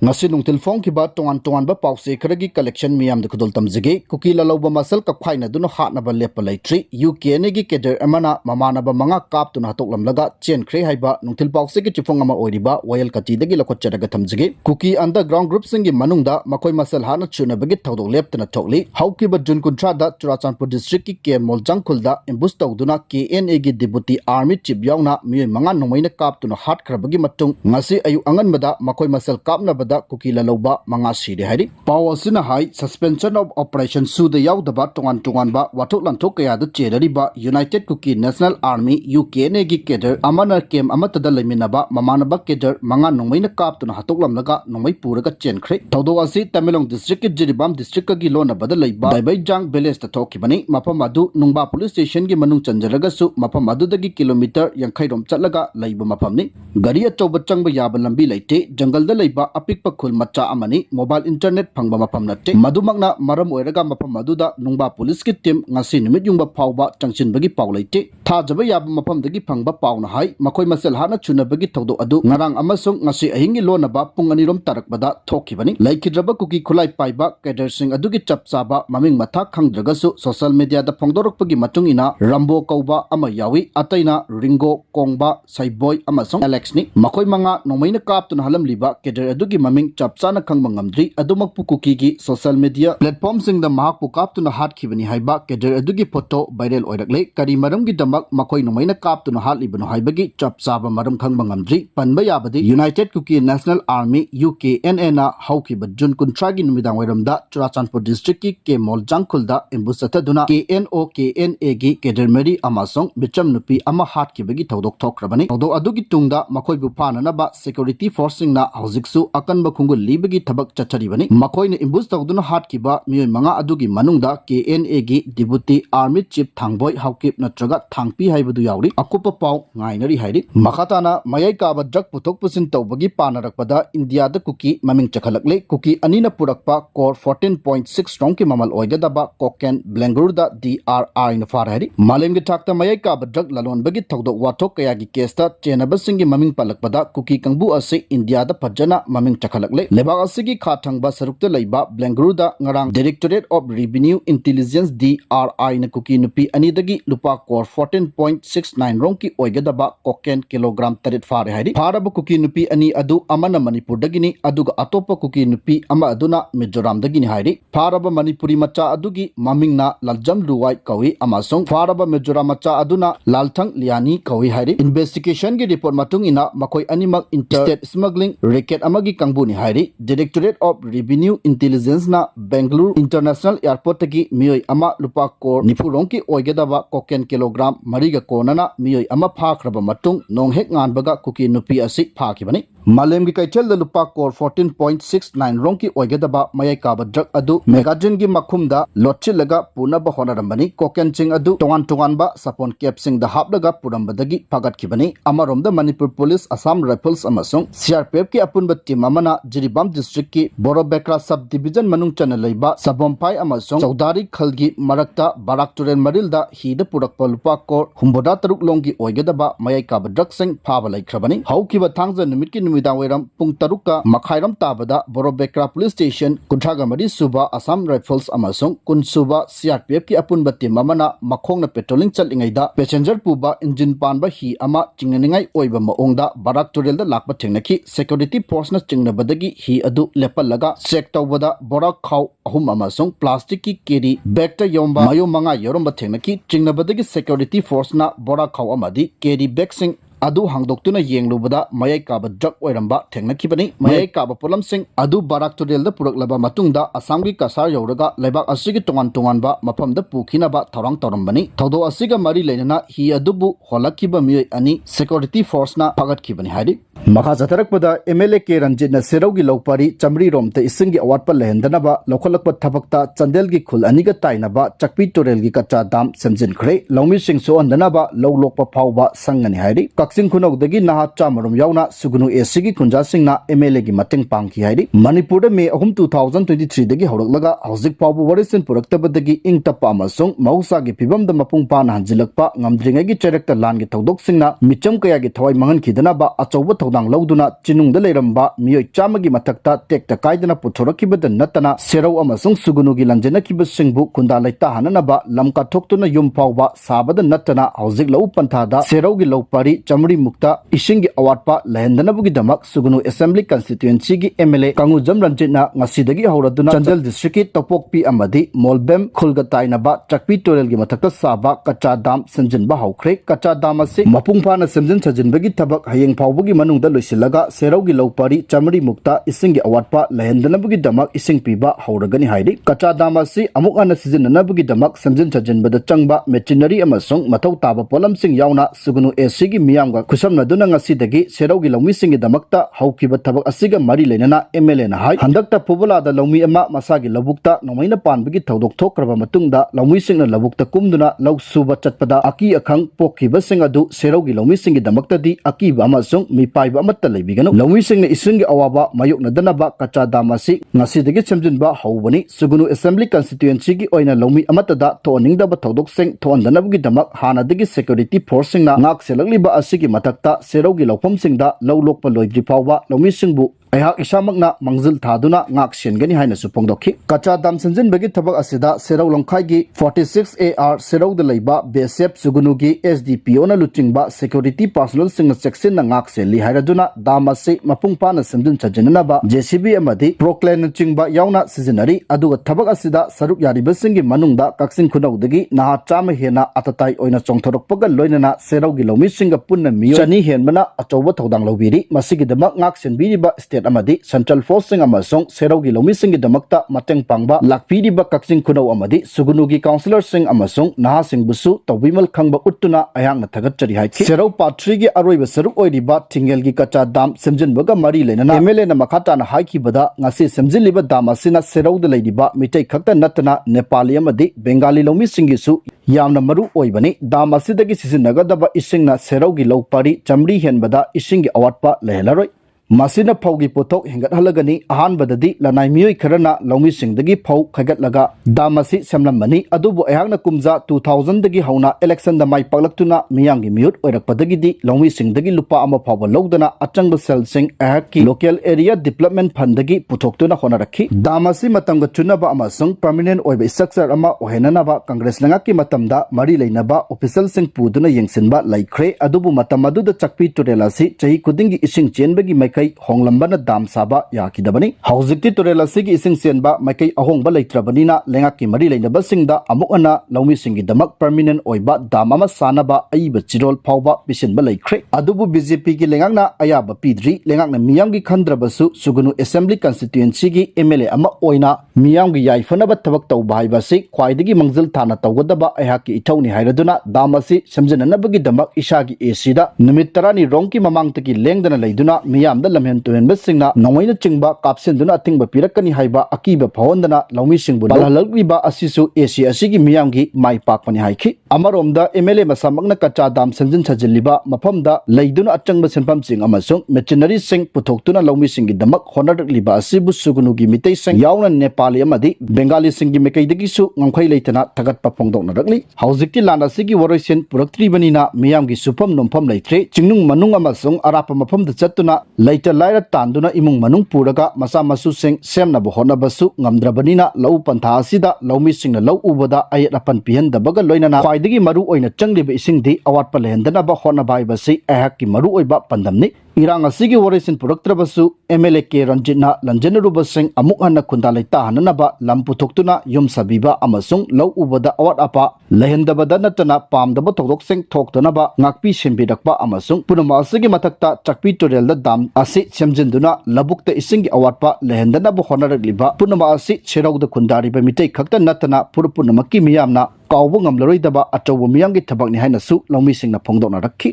ngasi nungtil phong kiba tongan ba pause kharagi collection miyam de khudul tamjige kuki laloba masal ka phaina duno hatnaba lepa Leptri UK ne gi Cadre Amana Mamannaba manga kap tuna hatoklam laga Chenkhre haiba nungtil pause gi chifong ama oiriba wayal kati dagi lakhotcharaga thamjige kuki underground group singi manungda makoi masal hana chuna bagi thodok leptana thokli haukiba jun kuntra da Churachandpur district ki ke moljangkhulda ambush tawduna KNA gi deputy army chief yauna miyoi manga nongmei na kap tuna Hatkhre bagi matung ngasi ayu anganbada makoi masal kapna bada kuki laloba manga siri hari power sina hai suspension of operation su the yaudaba tongan ba wathok lanthok kaya da chedari ba United Kuki National Army UK ne gi Cadre Amana kem amatada leminaba Mamannaba Cadre manga nongmei na kap tuna hatoklam laga nongmei puraga Chenkhre thodo asi Tamelong district ki Jiribam district ka gi lona bada leiba Daibaijang village ta thokibani mapam adu nungba police station gi manung chanjaraga su mapam adu dagi kilometer 50 rom chatlaga leiba mapam ni gari achoba changba yaba lambi leite jungle da leiba apik khul macha amani mobile internet phangba mapam natte madumangna maram oiraga mapam maduda nungba police ki team ngasi nimit yungba phawba changchinbagi paw leite thajaba yaba mapam dagi phangba pawna hai makoi masel hana chunabagi thodo adu ngarang amasung ngasi ahingi lonaba pungani rom tarakbada thokibani laikhidraba kuki khulai paiba Cadre sing adugi chapchaba maming matha khangdragasu social media da phongdorokpagi matungina rambo kauba ama yawi ataina ringo kongba saiboy amasung alex ni makoi manga nomaina kaptuna halamliba Cadre adugi maming chapchana khangba ngamdri adumak pukuki gi social media platform sing da mahak pukaptuna hatkibani haiba Cadre adugi photo viral oirakle kari maram gi damak makoi nomaina kaptuna hatlibano haibagi chapchaba maram khangba ngamdri panba yabadi United Kuki National Army UKNA na haukiba jun kuntra gi numidang wairamda Churachandpur district ki ke moljangkhulda embusataduna KNA gi Cadre meri amasong bicham nupi ama hatkibagi thodok thokrabani thodo adugi tungda makoi bu phanana ba security force sing na hojiksu akanba khungul libagi thabak chacharibani makoina imbush tawduna hatkiba miyoi manga adugi manungda KNA gi deputy army chief thangboy haukip natraga thangpi haibadu yauri akupa paw ngainari hairi makhatana mayai ka ba drug puthok pusin tawbagi panarakpada India da kuki maming chakhalakle kuki anina purakpa core 14.6 rong ki mamal oigadaba koken blangur da DRI na far hairi malemgi thakta mayai ka ba drug lalon bagi thokdok wathok kaya gi kesta chenaba singi maming palakpada kuki kangbu ase India da phajana maming chakhalakle lebak asigi khathangba sarukta leiba Blanguruda ngarang Directorate of Revenue Intelligence DRI na kuki nupi anidagi lupa core 14.69 rong ki oigadaba koken kilogram tarit fare hairi faraba kuki nupi ani adu Amana Manipur dagini aduga atopa kuki nupi ama aduna Mizoram dagini hairi faraba Manipuri macha adugi mamingna Laljam Luwai kawi amasong faraba Mizoram macha aduna Lalthang Liani kawi hairi investigation gi report matung ina makoi animak interstate smuggling racket amagi kangbuni hairi Directorate of Revenue Intelligence na Bangalore International Airport tagi miyoi ama lupa kor nipurong ki oigedaba koken kilogram mariga konana miyoi ama phakraba matung nonghek nganbaga kuki nupi asi phakibani malem gi kaichel da lupa kor 14.69 rong ki oigedaba mayai kaba drug adu megajin gi makhumda lotchilaga punaba honarambani koken ching adu tongan ba sapon capsing da hapdaga purambadagi phagatkhibani amaromda Manipur Police Assam Rifles amasung CRPF ki apunba team amana Jiribam district ki Borobekra sub division manung chana leiba Sabompai amasung Chaudhary khalgi marakta Barak Turen Marilda hida purakpa lupa kor humboda taruk longi oigedaba mayai kaba drug sing phaba laikhrabani haukiba thangja numit ki numidang weram pung taruka makhairam tabada Borobekra police station kuntraga mari suba Assam Rifles amasung kunsuba CRPF ki apunba team amana makhongna patrolling chatlingaida passenger puba engine panba hi ama chingnaningai oiba maongda Barak Turel da lakpa thengnaki security force na chingnabadagi hi adu lepalaga check tawbada borak khaw ahum amasung plastic ki keri bag ta yomba mayo manga yoromba thengnaki chingnabadagi security force na borak khaw amadi keri bag sing adu hangdoktuna yenglubada mayai kaba drug oiramba thengnakibani mayai kaba polam sing adu Barak Turel da puraklaba matungda Assamgi kasar yoraga leibak asigi tongan ba mafamda pukhinaba thorang torambani thodo asiga mari leinana hi adubu holakiba miyoi ani security force na phagatkibani hairi makha jatarakpada MLA ke Ranjit na seraugi lopari chamri romte isingi awatpa lehendanaba lokholakpa thabakta chandelgi khul aniga tainaba chakpi Turel gi kacha dam semjinkhre lawmi sing so andanaba lowlokpa phawba sangani hairi Kaksin Khunawdagi Naha Chamarum Yauna Sugunu Esigi Kunjasingna MLA gi Mateng Pangki haidi Manipur May 2023 dagi Horoklaga Hauzik Pabu Warisin Puraktabadagi Ing Tapa Amasung Mausa gi Pibam da Mapung Pan Hanjilakpa Ngamdringagi Character Lan gi Tawdoksingna Micham Kaya gi Thawai Mangan Kidanaba Achoba Tawdang Lauduna Chinung da Leiramba Miyoi Chamagi Matakta Tekta Kaidana Putorakibada Natana Serau Amasung Sugunu gi Lanjana Kibasingbu Kunda Laita Hananaba Lamka Toktuna Yum Pauba Sabada Natana Hauzik Lau Pantada Serau gi Lau Pari Chamri Mukta Ishingi Awatpa Lahendanabugi Damak Sugunu Assembly Constituency gi MLA Kangujam Ranjitna Ngasidagi Hauraduna Chandel District Topokpi Amadi Molbem Khulgatainaba Chakpi Torel gi Matakta Saba Kacha Dam Sanjinba Hatkhre Kacha Dam ase Mapungpana Semjin Sajinbagi Tabak Hayeng Paubugi Manungda Loisilaga Serau gi Lau Pari Chamri Mukta Isingi Awatpa Lahendanabugi Damak Ising Piba Hauragani Haidi Kacha Dam ase Amuk Ana Sizinanabugi Damak Semjin Sajinbada Changba Machinery Amasung Matau Taba Polam Sing Yauna Sugunu Esigi Miyamga Kusamna Duna Ngasidagi Serau gi Laumi Singi Damakta Haukiba Tabak Asiga Mari Lenana MLA na hai Handakta Pubula da Laumi Ama Masagi Labukta Nomaina Panbagi Tawdok Tokraba Matungda Laumi Singna Labukta Kumduna Lau Suba Chatpada Aki Akang Pokiba Singadu Serau gi Laumi Singi Damakta di Akiba Amasung Mipaiba Amatta Lebigano Laumi Singna Isingi Awaba Mayuk na Danaba Kacha Damasi Ngasidagi Chamjinba Haubani Sugunu Assembly Constituency gi Oina Laumi Amatada Toaningdaba Tawdok Sing Toandanabagi Damak Hanadagi Security Force Singna Ngak Selakliba Asigi Matakta Serau gi Laupam Singda Lau Lokpa Loidri Pauba Laumi Singbu Ayhak Isamakna Mangzil Thaduna Ngak Siengani Haina Supongdokhi Kacha Dam Sanjin Bagi Tabak Asida Serau Longkai gi 46AR Serau de Leiba BSF Sugunugi SDPO na Luchingba Security Personnel Sing Section na Ngak Seli Hairaduna Damase Mapungpa na Sanjin Chajanaba JCB Amadi Proclaim Chingba Yauna Seasonary Aduga Tabak Asida Saruk Yaribasingi Manungda Kaksin Khunawdagi Naha Chama Hena Atatai Oina Chongthorokpaga Loinana Serau gi Lomi Singa Punna Miyo Chani Henbana Achoba Thodang Lobiri Masigi Damak Ngak Senbiriba State Amadi Central Force Sing Amasong Serau gi Lomi Singi Damakta Mateng Pangba Lakpiriba Kaksin Khunau Amadi Sugunugi Councillor Sing Amasong Naha Sing Busu Tawimal Khangba Uttuna Ayang na Thagachari Haiki Serau Patri gi Aroiba Saruk Oiriba Tingel gi Kacha Dam Semjinbaga Mari Lenana MLA na Makata na Haiki Bada Ngasi Semjinliba Damasina Serau de Leidiba Mitai Khakta Natana Nepali Amadi Bengali Lomi Singi Su Yamna Maru Oibani Damasidagi Sisinagadaba Isingna Serau gi Lau Pari Chamri Henbada Isingi Awatpa Lehelaroi Masina Paugi Potok Hingat Halagani Ahan Badadi Lanai Miyoi Karana Laumi Singdagi Pau Kagat Laga Damasi Samlamani Adubu Ayangna Kumza 2000 dagi Hauna Election da Mai Paglaktuna Miyangi Mute Oirakpadagi di Laumi Singdagi Lupa Ama Paba Logdana Achangba Sel Sing Ahaki Local Area Development Pandagi Putoktuna Honaraki Damasi Matanga Chunaba Amasung Permanent Oiba Structure Ama Ohenanaba Congress Langaki Matamda Mari Lainaba Official Sing Puduna Yengsinba Laikre Adubu Matamadu da Chakpi Turelasi Chahi Kudingi Ising Chenbagi Maikai Honglambana Dam Saba Yakidabani Hauzikti Turela Sigi Ising Sienba Maikai Ahongba Leitrabanina Lengaki Mari Lainaba Singda Amukana Laumi Singi Damak Permanent Oiba Damama Sanaba Aiba Chirol Pauba Bishinba Laikre Adubu BJP ki Lengakna Ayaba Pidri Lengakna Miyamgi Khandrabasu Sugunu Assembly Constituency gi MLA Ama Oina Miyamgi Yaifanaba Tabak Tauba Haibasi Khwaidagi Mangzil Thana Tawgadaba Ayhaki Itauni Hairaduna Damasi Samjananabagi Damak Ishagi Esida Numitarani Ronki Mamangtaki Lengdana Laiduna Miyamda Lamhen Tuhenba Singna Nongmei Chingba Kapsenduna Atingba Pirakani Haiba Akiba Phawandana Laumi Singbu Balhalagriba Asisu Asia Asigi Miyamgi Mai Pakpani Haiki Amaromda MLA Masamakna Kacha Dam Sanjin Sajiliba Mapamda Laiduna Achangba Senpam Sing Amasung Machinery Sing Putoktuna Laumi Singi Damak Honarliba Asibu Sugunugi Mitei Sing Yauna Nepali Amadi Bengali Singi Mekaidagisu Ngamkhai Leitana Tagatpa Phongdokna Rakli Hauzikti Landa Sigi Woroisen Puraktribanina Miyamgi Supam Nompam Leitre Chingnung Manung Amasung Arapa Mapamda Chatuna Laita Laira Tanduna Imung Manung Puraga Masa Masu Sing Semnabu Honabasu Ngamdrabanina Lau Pantha Asida Laumi Singna Lau Ubada Ayatapan Pihendabaga Loinana Khwaidagi Maru Oina Changliba Isingdi Awatpa Lehendanaba Honabai Basi Ayhakki Maru Oiba Pandamni Irang Asigi Warisin Puraktrabasu MLA K Ranjitna Lanjanaruba Sing Amuk Hanna Kundalaita Hananaba Lamputoktuna Yum Sabiba Amasung Lau Ubada Awat Apa Lehendabada Natana Pamdaba Tokdok Sing Toktanaba Ngakpi Shimbirakpa Amasung Punama Asigi Matakta Chakpi Turelda Dam Asi Semjinduna Labukta Isingi Awatpa Lehendanaba Honaragliba Punama Asi Cherauda Kundariba Mitei Kakta Natana Purupunamaki Miyamna Kaubu Ngamlaroidaba Achobu Miyamgi Tabakni Hainasu Laumi Singna Phongdokna Rakhi